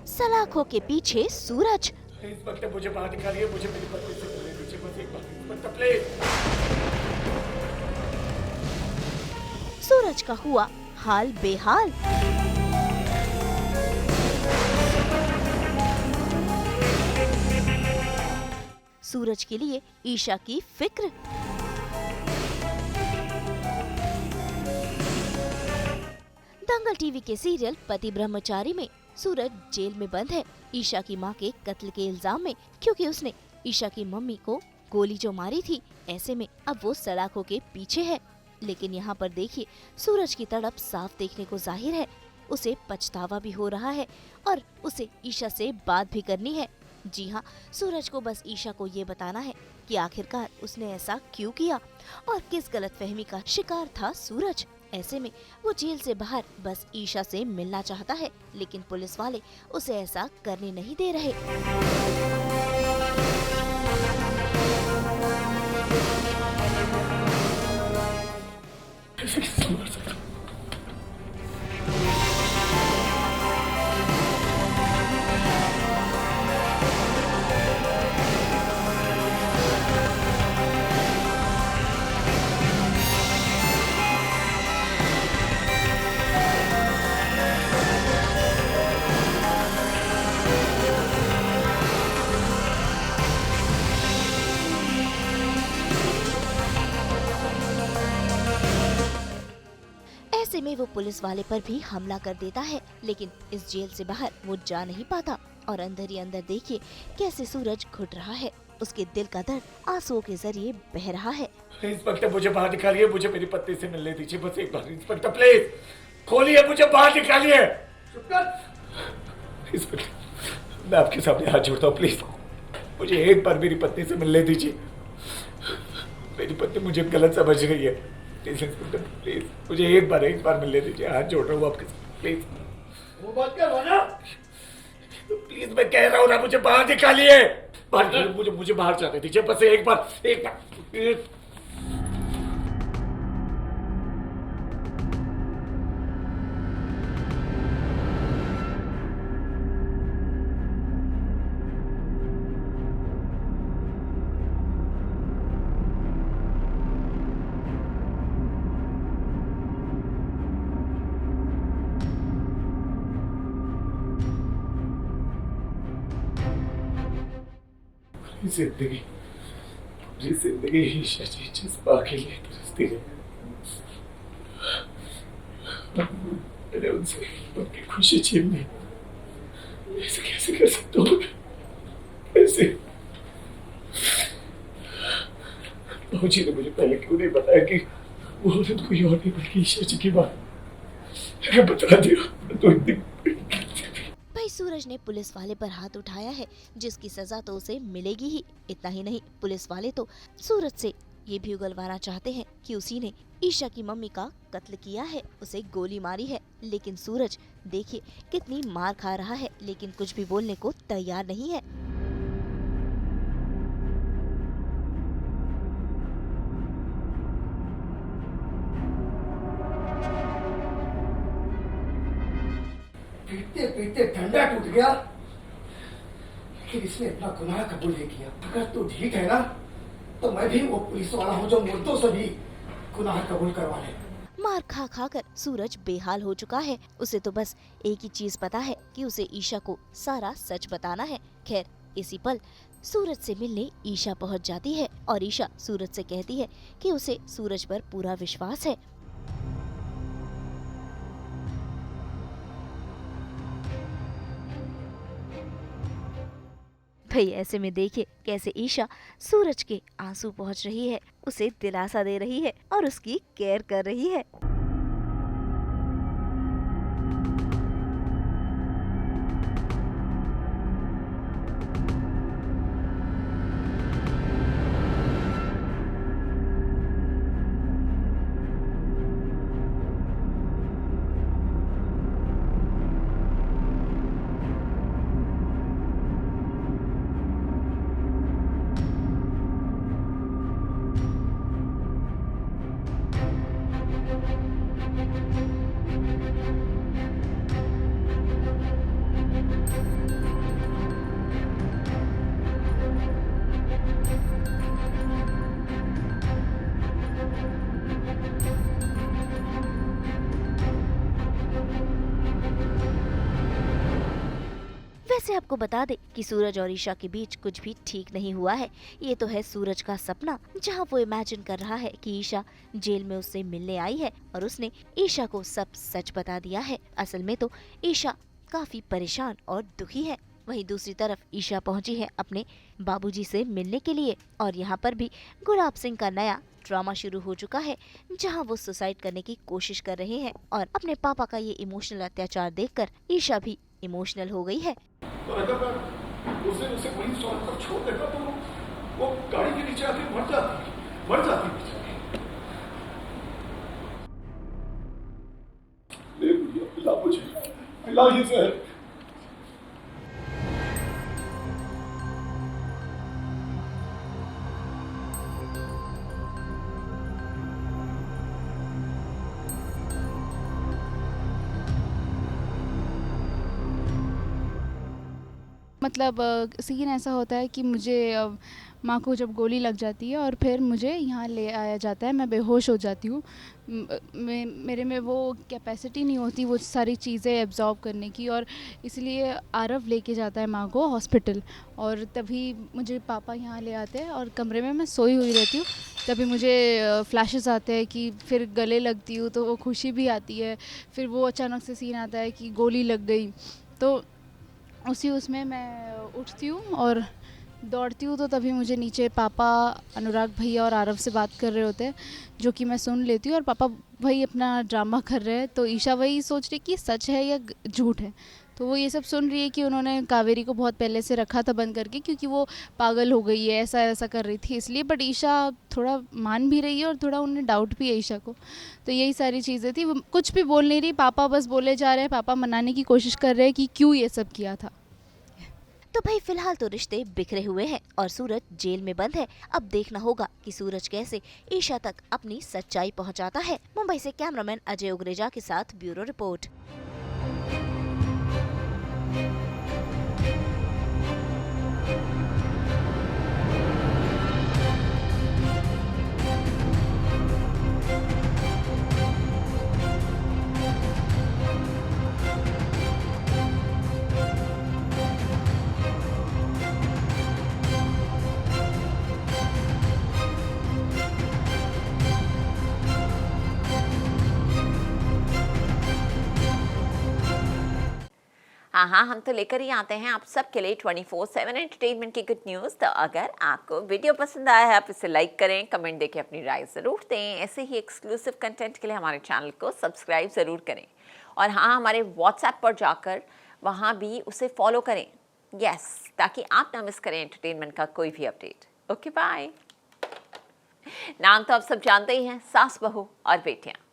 सलाखों के पीछे सूरज। इंस्पेक्टर मुझे बाहर निकालिए, मुझे मेरी पत्नी से मिलने दीजिए बस एक बार। Inspector please. सूरज का हुआ हाल बेहाल। सूरज के लिए ईशा की फिक्र। दंगल टीवी के सीरियल पति ब्रह्मचारी में सूरज जेल में बंद है ईशा की मां के कत्ल के इल्जाम में, क्योंकि उसने ईशा की मम्मी को गोली जो मारी थी। ऐसे में अब वो सलाखों के पीछे है। लेकिन यहाँ पर देखिए, सूरज की तड़प साफ देखने को जाहिर है। उसे पछतावा भी हो रहा है और उसे ईशा से बात भी करनी है। जी हाँ, सूरज को बस ईशा को ये बताना है कि आखिरकार उसने ऐसा क्यों किया और किस गलतफहमी का शिकार था सूरज। ऐसे में वो जेल से बाहर बस ईशा से मिलना चाहता है, लेकिन पुलिस वाले उसे ऐसा करने नहीं दे रहे। ऐसे में वो पुलिस वाले पर भी हमला कर देता है, लेकिन इस जेल से बाहर वो जा नहीं पाता और अंदर ही अंदर देखिए कैसे सूरज घुट रहा है। उसके दिल का दर्द आंसुओं के जरिए बह रहा है। इंस्पेक्टर मुझे बाहर निकालिए, मुझे मेरी पत्नी से मिलने दीजिए बस एक बार। इंस्पेक्टर प्लीज खोलिए, मुझे बाहर निकालिए। इंस्पेक्टर मैं आपके सामने हाथ जोड़ता हूँ, प्लीज मुझे एक बार मेरी पत्नी से मिलने दीजिए। मेरी पत्नी मुझे गलत समझ रही है। प्लीज इंस्पेक्टर प्लीज मुझे एक बार मिलने दीजिए, हाथ जोड़ रहा हूँ आपके साथ, प्लीज। वो बात क्या ना, प्लीज मैं कह रहा हूँ ना, मुझे बाहर निकालिए। मुझे बाहर जाने दीजिए बस एक बार। जिंदगी ईशा जी जज्बा के लिए तरसती है। मैंने उनसे उनकी खुशी छीन ली। ऐसे कैसे कर सकता हूँ? कैसे? बाबूजी ने मुझे पहले क्यों नहीं बताया कि वो औरत कोई और नहीं बल्कि ईशा जी की बात। अगर बता दिया तो इतनी। भाई सूरज ने पुलिस वाले पर हाथ उठाया है, जिसकी सजा तो उसे मिलेगी ही। इतना ही नहीं, पुलिस वाले तो सूरज से ये भी उगलवाना चाहते हैं कि उसी ने ईशा की मम्मी का कत्ल किया है, उसे गोली मारी है। लेकिन सूरज देखिए कितनी मार खा रहा है, लेकिन कुछ भी बोलने को तैयार नहीं है। पीते पीते ठंडा टूट गया, लेकिन इसने अपना गुनाह कबूल नहीं किया। अगर तू ठीक है ना, तो मैं भी वो पुलिस वाला हूँ जो मुर्दों से भी गुनाह कबूल करवा ले। मार खा खा कर सूरज बेहाल हो चुका है। उसे तो बस एक ही चीज पता है कि उसे ईशा को सारा सच बताना है। खैर इसी पल सूरज से मिलने ईशा पहुंच जाती है और ईशा सूरज से कहती है कि उसे सूरज पर पूरा विश्वास है। भाई ऐसे में देखिए कैसे ईशा सूरज के आंसू पहुंच रही है, उसे दिलासा दे रही है और उसकी केयर कर रही है। वैसे आपको बता दे कि सूरज और ईशा के बीच कुछ भी ठीक नहीं हुआ है। ये तो है सूरज का सपना, जहाँ वो इमेजिन कर रहा है कि ईशा जेल में उससे मिलने आई है और उसने ईशा को सब सच बता दिया है। असल में तो ईशा काफी परेशान और दुखी है। वहीं दूसरी तरफ ईशा पहुंची है अपने बाबूजी से मिलने के लिए और यहाँ पर भी गुलाब सिंह का नया ड्रामा शुरू हो चुका है, जहां वो सुसाइड करने की कोशिश कर रहे हैं और अपने पापा का ये इमोशनल अत्याचार देखकर ईशा भी इमोशनल हो गई है। तो अगर मैं उसे वहीं सड़क पर छोड़ देता तो वो गाड़ी के नीचे आके मर जाती बेचारी। ले भैया, पिला मुझे, पिला ये जहर। मतलब सीन ऐसा होता है कि मुझे माँ को जब गोली लग जाती है और फिर मुझे यहाँ ले आया जाता है, मैं बेहोश हो जाती हूँ। मेरे में वो कैपेसिटी नहीं होती वो सारी चीज़ें एब्जॉर्ब करने की, और इसलिए आरव लेके जाता है माँ को हॉस्पिटल। और तभी मुझे पापा यहाँ ले आते हैं और कमरे में मैं सोई हुई रहती हूँ। तभी मुझे फ्लैशेस आते हैं कि फिर गले लगती हूँ तो वो खुशी भी आती है। फिर वो अचानक से सीन आता है कि गोली लग गई, तो उसमें मैं उठती हूँ और दौड़ती हूँ। तो तभी मुझे नीचे पापा, अनुराग भैया और आरव से बात कर रहे होते हैं, जो कि मैं सुन लेती हूँ। और पापा वही अपना ड्रामा कर रहे हैं, तो ईशा वही सोच रही कि सच है या झूठ है। तो वो ये सब सुन रही है कि उन्होंने कावेरी को बहुत पहले से रखा था बंद करके, क्योंकि वो पागल हो गई है, ऐसा कर रही थी इसलिए। बट ईशा थोड़ा मान भी रही है और थोड़ा उन्हें डाउट भी है ईशा को। तो यही सारी चीज़ें थी। वो कुछ भी बोल नहीं रही, पापा बस बोले जा रहे हैं, पापा मनाने की कोशिश कर रहे हैं कि क्यों ये सब किया था। तो भाई फिलहाल तो रिश्ते बिखरे हुए हैं और सूरज जेल में बंद है। अब देखना होगा कि सूरज कैसे ईशा तक अपनी सच्चाई पहुंचाता है। मुंबई से कैमरामैन अजय उग्रेजा के साथ ब्यूरो रिपोर्ट। हाँ, हम तो लेकर ही आते हैं आप सबके लिए 24/7 एंटरटेनमेंट की गुड न्यूज़। तो अगर आपको वीडियो पसंद आया है, आप इसे लाइक करें, कमेंट देके अपनी राय ज़रूर दें। ऐसे ही एक्सक्लूसिव कंटेंट के लिए हमारे चैनल को सब्सक्राइब ज़रूर करें। और हाँ, हमारे व्हाट्सएप पर जाकर वहाँ भी उसे फॉलो करें, यस, ताकि आप ना मिस करें एंटरटेनमेंट का कोई भी अपडेट। Okay, bye. नाम तो आप सब जानते ही हैं, सास, बहू और बेटियाँ।